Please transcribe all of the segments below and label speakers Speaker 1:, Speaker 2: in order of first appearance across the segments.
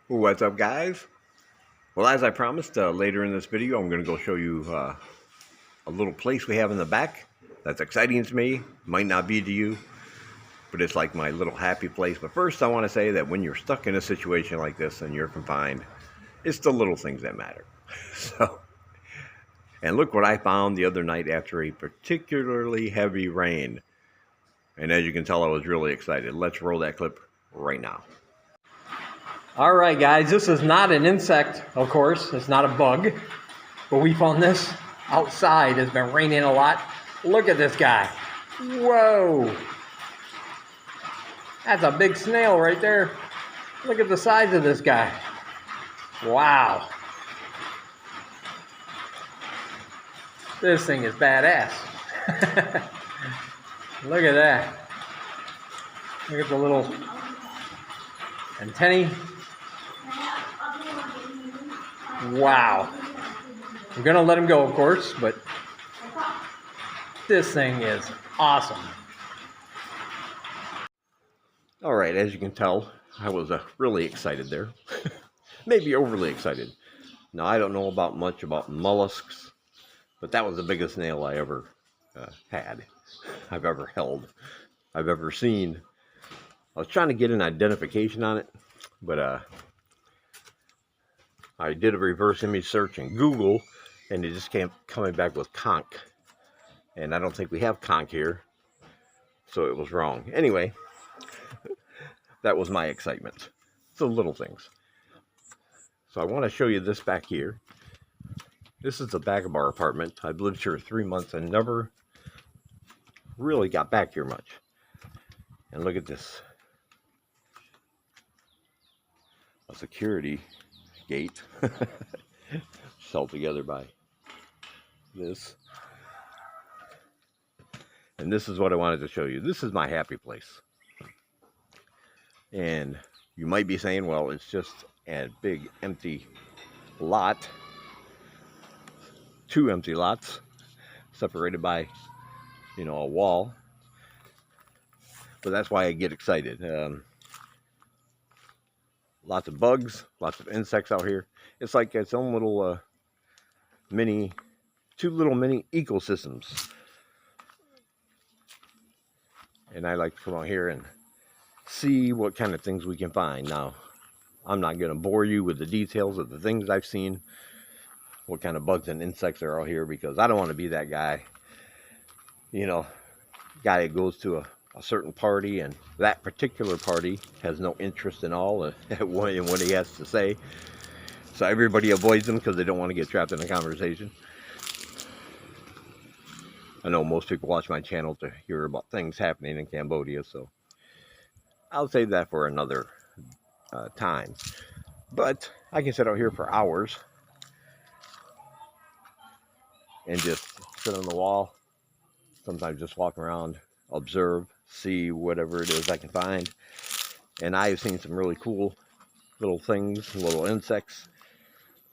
Speaker 1: What's up, guys? Well, as I promised, later in this video, I'm going to go show you a little place we have in the back that's exciting to me. Might not be to you, but it's like my little happy place. But first, I want to say that when you're stuck in a situation like this and you're confined, it's the little things that matter. So, and look what I found the other night after a particularly heavy rain. And as you can tell, I was really excited. Let's roll that clip right now.
Speaker 2: All right, guys, this is not an insect, of course. It's not a bug. But we found this outside. It's been raining a lot. Look at this guy. Whoa. That's a big snail right there. Look at the size of this guy. Wow. This thing is badass. Look at that. Look at the little antennae. Wow. I'm gonna let him go, of course, but this thing is awesome.
Speaker 1: All right, as you can tell, I was really excited there. Maybe overly excited. Now, I don't know much about mollusks, but that was the biggest snail I ever had, I've ever held, I've ever seen. I was trying to get an identification on it, but I did a reverse image search in Google, and it just kept coming back with conch. And I don't think we have conch here, so it was wrong. Anyway, that was my excitement. It's the little things. So I want to show you this back here. This is the back of our apartment. I've lived here 3 months and never really got back here much. And look at this. A security gate held together by this. And this is what I wanted to show you. This is my happy place. And you might be saying, well, it's just a big empty lot. 2 empty lots separated by, a wall. But that's why I get excited. Lots of bugs, lots of insects out here. It's like its own little two little mini ecosystems. And I like to come out here and see what kind of things we can find. Now, I'm not going to bore you with the details of the things I've seen, what kind of bugs and insects are out here, because I don't want to be that guy, guy that goes to a certain party and that particular party has no interest in all in what he has to say. So everybody avoids him because they don't want to get trapped in a conversation. I know most people watch my channel to hear about things happening in Cambodia, so I'll save that for another time. But I can sit out here for hours and just sit on the wall, sometimes just walk around, observe, see whatever it is I can find. And I have seen some really cool little things, little insects,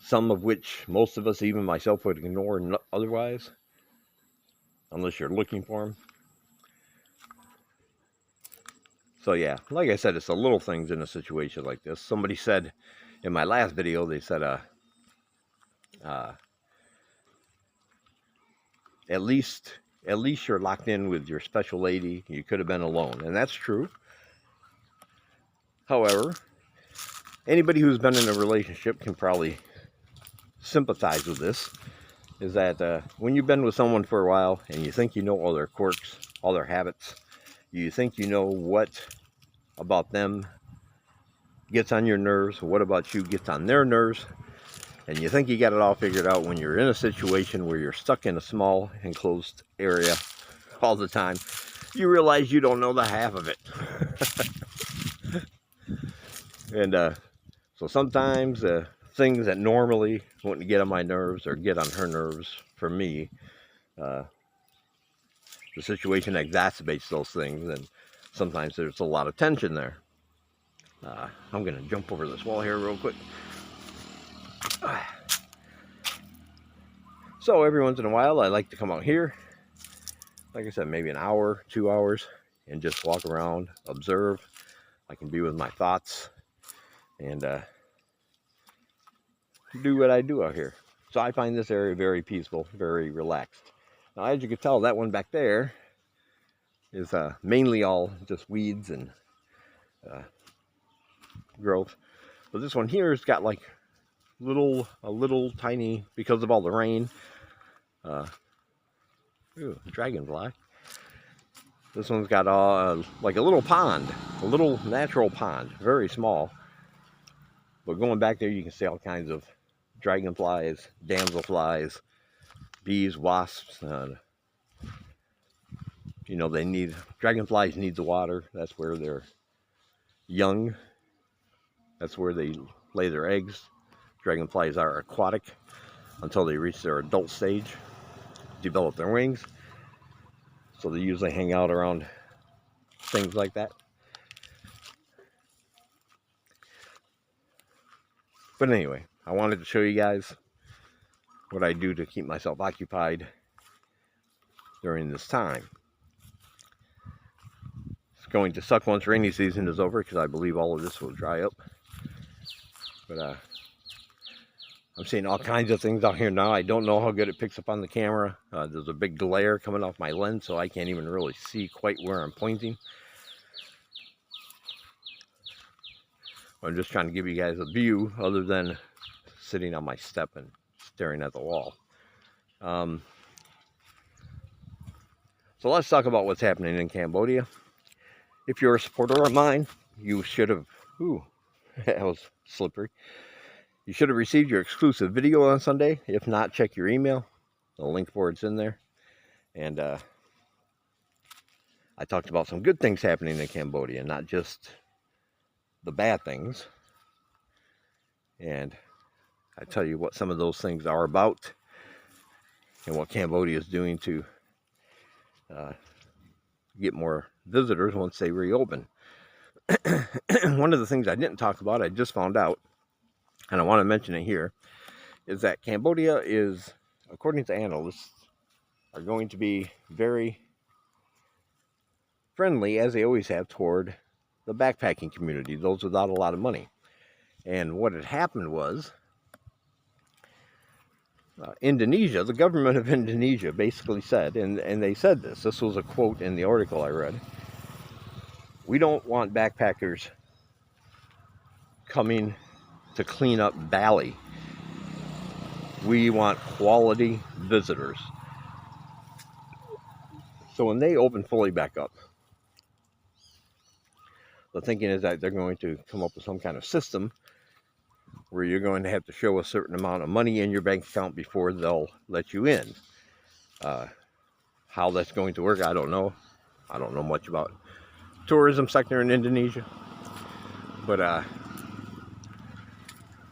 Speaker 1: some of which most of us, even myself, would ignore otherwise, unless you're looking for them. So yeah, like I said, it's the little things in a situation like this. Somebody said in my last video, they said at least you're locked in with your special lady. You could have been alone, and that's true. However, anybody who's been in a relationship can probably sympathize with this, is that when you've been with someone for a while and you think you know all their quirks, all their habits, you think you know what about them gets on your nerves, what about you gets on their nerves, and you think you got it all figured out. When you're in a situation where you're stuck in a small enclosed area all the time, you realize you don't know the half of it. And so sometimes things that normally wouldn't get on my nerves or get on her nerves, for me, the situation exacerbates those things, and sometimes there's a lot of tension there. I'm going to jump over this wall here real quick. So every once in a while, I like to come out here, like I said, maybe an hour, 2 hours, and just walk around, observe. I can be with my thoughts and do what I do out here. So I find this area very peaceful, very relaxed. Now, as you can tell, that one back there is mainly all just weeds and uh, growth. But this one here has got like a little tiny, because of all the rain. Ooh, dragonfly. This one's got like a little pond, a little natural pond, very small. But going back there, you can see all kinds of dragonflies, damselflies, bees, wasps. You know, dragonflies need the water. That's where they're young. That's where they lay their eggs. Dragonflies are aquatic until they reach their adult stage, develop their wings. So they usually hang out around things like that. But anyway, I wanted to show you guys what I do to keep myself occupied during this time. It's going to suck once rainy season is over, because I believe all of this will dry up. But I'm seeing all kinds of things out here now. I don't know how good it picks up on the camera. There's a big glare coming off my lens, so I can't even really see quite where I'm pointing. I'm just trying to give you guys a view other than sitting on my step and staring at the wall. So let's talk about what's happening in Cambodia. If you're a supporter of mine, you should have, ooh, that was slippery. You should have received your exclusive video on Sunday. If not, check your email. The link for it's in there. And I talked about some good things happening in Cambodia, not just the bad things. And I tell you what some of those things are about and what Cambodia is doing to get more visitors once they reopen. One of the things I didn't talk about, I just found out, and I want to mention it here, is that Cambodia is, according to analysts, are going to be very friendly, as they always have, toward the backpacking community, those without a lot of money. And what had happened was, Indonesia, the government of Indonesia basically said, and they said this was a quote in the article I read, we don't want backpackers coming to clean up Bali. We want quality visitors. So when they open fully back up, the thinking is that they're going to come up with some kind of system where you're going to have to show a certain amount of money in your bank account before they'll let you in. How that's going to work, I don't know. I don't know much about tourism sector in Indonesia. But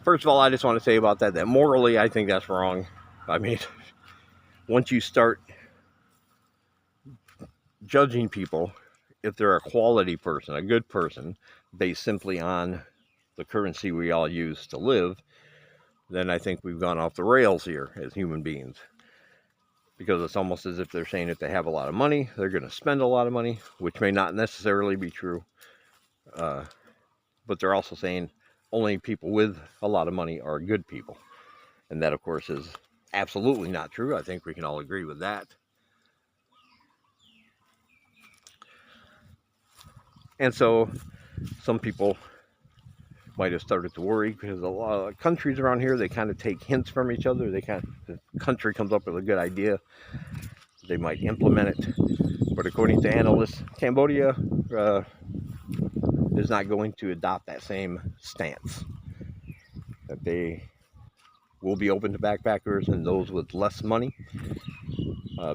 Speaker 1: first of all, I just want to say about that morally, I think that's wrong. I mean, once you start judging people, if they're a quality person, a good person, based simply on the currency we all use to live, then I think we've gone off the rails here as human beings. Because it's almost as if they're saying if they have a lot of money, they're going to spend a lot of money, which may not necessarily be true. But they're also saying only people with a lot of money are good people. And that, of course, is absolutely not true. I think we can all agree with that. And so some people might have started to worry, because a lot of countries around here, they kind of take hints from each other. The country comes up with a good idea, they might implement it. But according to analysts, Cambodia is not going to adopt that same stance. That they will be open to backpackers and those with less money,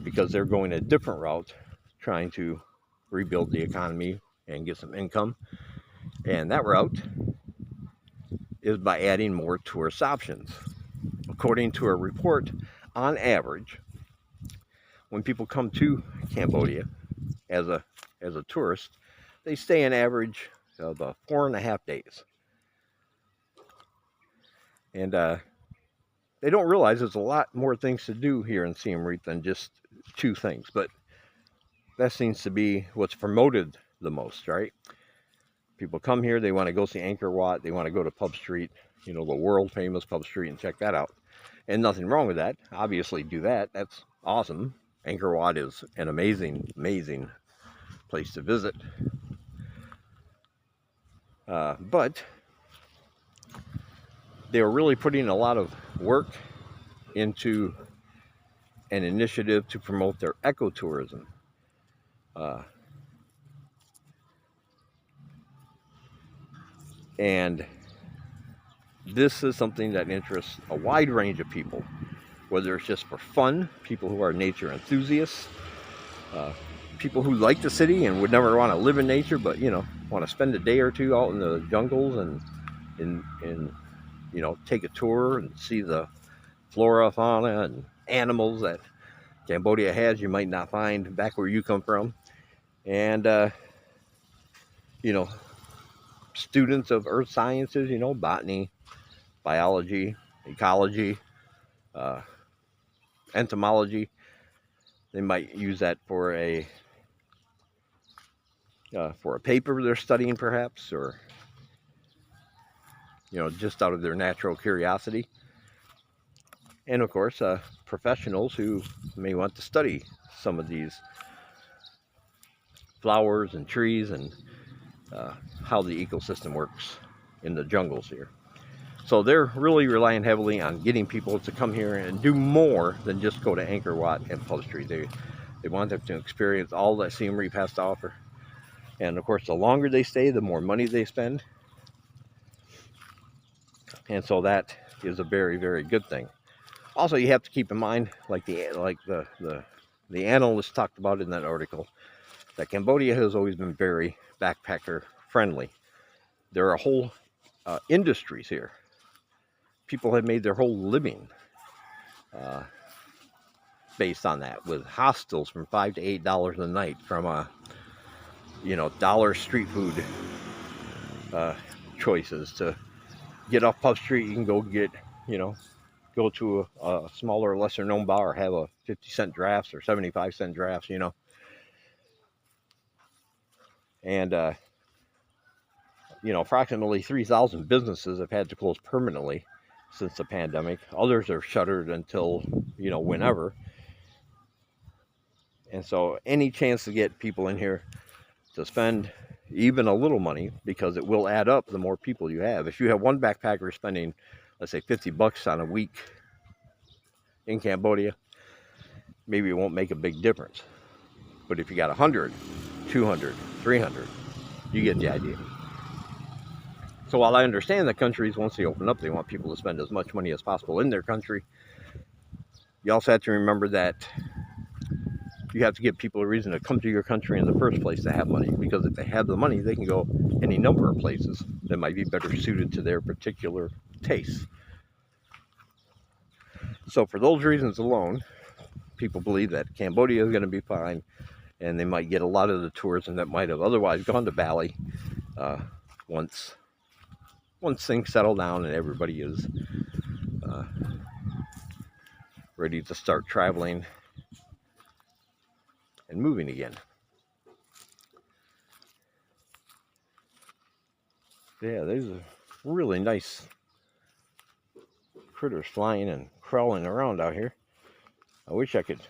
Speaker 1: because they're going a different route, trying to rebuild the economy and get some income. And that route is by adding more tourist options. According to a report, on average, when people come to Cambodia as a tourist, they stay an average of 4.5 days. And they don't realize there's a lot more things to do here in Siem Reap than just 2 things. But that seems to be what's promoted the most, right? People come here, they want to go see Angkor Wat, they want to go to Pub Street, you know, the world famous Pub Street, and check that out. And nothing wrong with that. Obviously, do that. That's awesome. Angkor Wat is an amazing, amazing place to visit. But they were really putting a lot of work into an initiative to promote their ecotourism. And this is something that interests a wide range of people, whether it's just for fun, people who are nature enthusiasts, people who like the city and would never want to live in nature, but you know, want to spend a day or two out in the jungles and you know, take a tour and see the flora, fauna, and animals that Cambodia has you might not find back where you come from. And you know, students of earth sciences, you know, botany, biology, ecology, entomology, they might use that for a paper they're studying, perhaps, or you know, just out of their natural curiosity. And of course, professionals who may want to study some of these flowers and trees and how the ecosystem works in the jungles here. So they're really relying heavily on getting people to come here and do more than just go to Angkor Wat and Pub Street. They want them to experience all that Siem Reap has to offer. And of course, the longer they stay, the more money they spend. And so that is a very, very good thing. Also, you have to keep in mind, like the analysts talked about in that article, that Cambodia has always been very backpacker friendly. There are whole industries here. People have made their whole living based on that, with hostels from $5 to $8 a night, from you know, dollar street food choices to get off Pub Street. You can go get, you know, go to a smaller, lesser known bar, have a 50-cent drafts or 75-cent drafts, you know. And you know, approximately 3,000 businesses have had to close permanently since the pandemic. Others are shuttered until, you know, whenever. And so any chance to get people in here to spend even a little money, because it will add up the more people you have. If you have one backpacker spending, let's say, $50 on a week in Cambodia, maybe it won't make a big difference. But if you got 100, 200, 300, you get the idea. So while I understand that countries, once they open up, they want people to spend as much money as possible in their country, you also have to remember that you have to give people a reason to come to your country in the first place to have money. Because if they have the money, they can go any number of places that might be better suited to their particular tastes. So for those reasons alone, people believe that Cambodia is going to be fine, and they might get a lot of the tourism that might have otherwise gone to Bali once things settle down and everybody is ready to start traveling and moving again. Yeah, there's a really nice critters flying and crawling around out here. I wish I could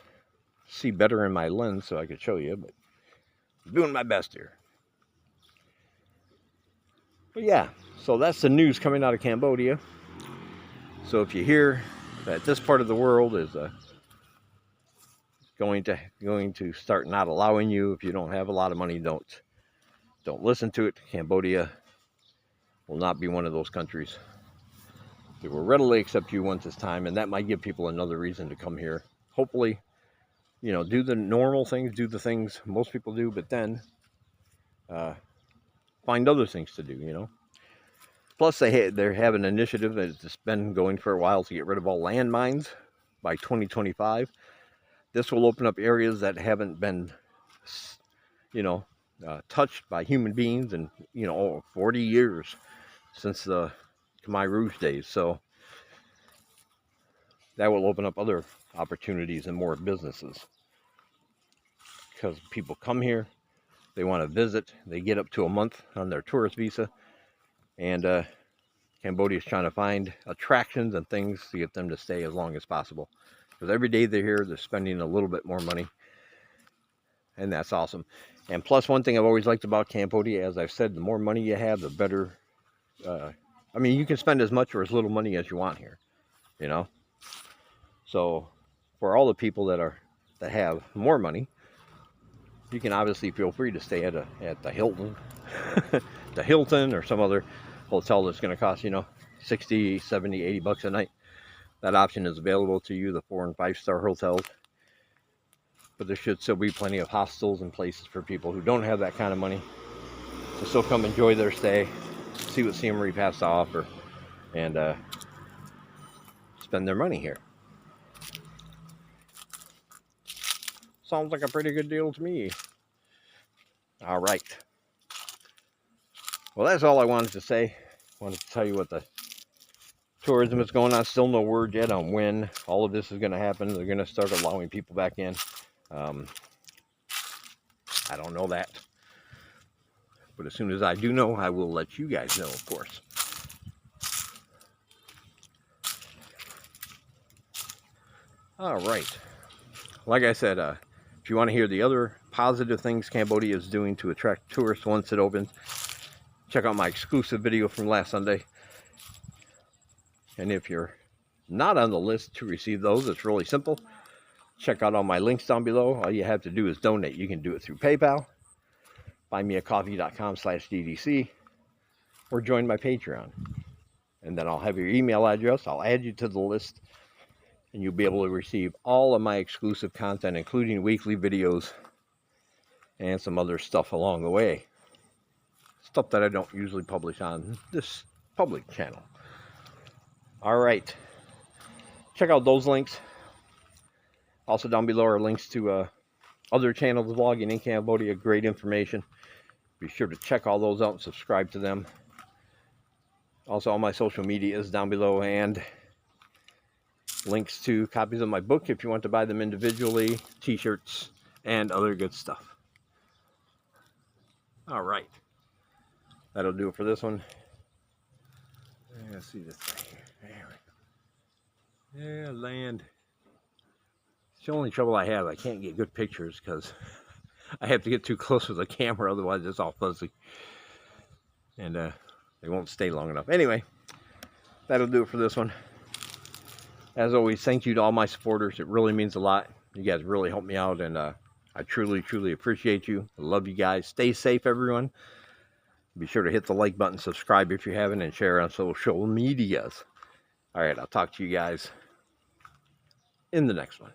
Speaker 1: see better in my lens so I could show you, but I'm doing my best here. But yeah, so that's the news coming out of Cambodia. So if you hear that this part of the world is going to start not allowing you, if you don't have a lot of money, don't listen to it. Cambodia will not be one of those countries. They will readily accept you once it's time, and that might give people another reason to come here. Hopefully, you know, do the normal things, do the things most people do, but then find other things to do, you know. Plus, they have an initiative that's been going for a while to get rid of all landmines by 2025. This will open up areas that haven't been, you know, touched by human beings in, you know, 40 years since the Khmer Rouge days. So that will open up other opportunities and more businesses, because people come here, they want to visit. They get up to a month on their tourist visa, and Cambodia is trying to find attractions and things to get them to stay as long as possible. Because every day they're here, they're spending a little bit more money, and that's awesome. And plus, one thing I've always liked about Cambodia, as I've said, the more money you have, the better. I mean, you can spend as much or as little money as you want here, you know. So, for all the people that have more money, you can obviously feel free to stay at the Hilton, the Hilton, or some other hotel that's going to cost, you know, 60, 70, 80 bucks a night. That option is available to you, the 4- and 5-star hotels. But there should still be plenty of hostels and places for people who don't have that kind of money to still come enjoy their stay, see what Siem Reap has to offer, and spend their money here. Sounds like a pretty good deal to me. All right. Well, that's all I wanted to say. I wanted to tell you what the tourism is going on. Still no word yet on when all of this is going to happen. They're going to start allowing people back in. I don't know that. But as soon as I do know, I will let you guys know, of course. All right. Like I said, if you want to hear the other positive things Cambodia is doing to attract tourists once it opens, check out my exclusive video from last Sunday. And if you're not on the list to receive those, it's really simple. Check out all my links down below. All you have to do is donate. You can do it through PayPal, buymeacoffee.com/DDC, or join my Patreon. And then I'll have your email address. I'll add you to the list, and you'll be able to receive all of my exclusive content, including weekly videos and some other stuff along the way. Stuff that I don't usually publish on this public channel. All right. Check out those links. Also down below are links to other channels vlogging in Cambodia. Great information. Be sure to check all those out and subscribe to them. Also, all my social media is down below, and links to copies of my book if you want to buy them individually, t-shirts, and other good stuff. All right. That'll do it for this one. Let's see this thing here. There we go. Yeah, land. It's the only trouble I have. I can't get good pictures because I have to get too close with the camera, otherwise it's all fuzzy. And they won't stay long enough. Anyway, that'll do it for this one. As always, thank you to all my supporters. It really means a lot. You guys really help me out, and I truly, truly appreciate you. I love you guys. Stay safe, everyone. Be sure to hit the like button, subscribe if you haven't, and share on social medias. All right, I'll talk to you guys in the next one.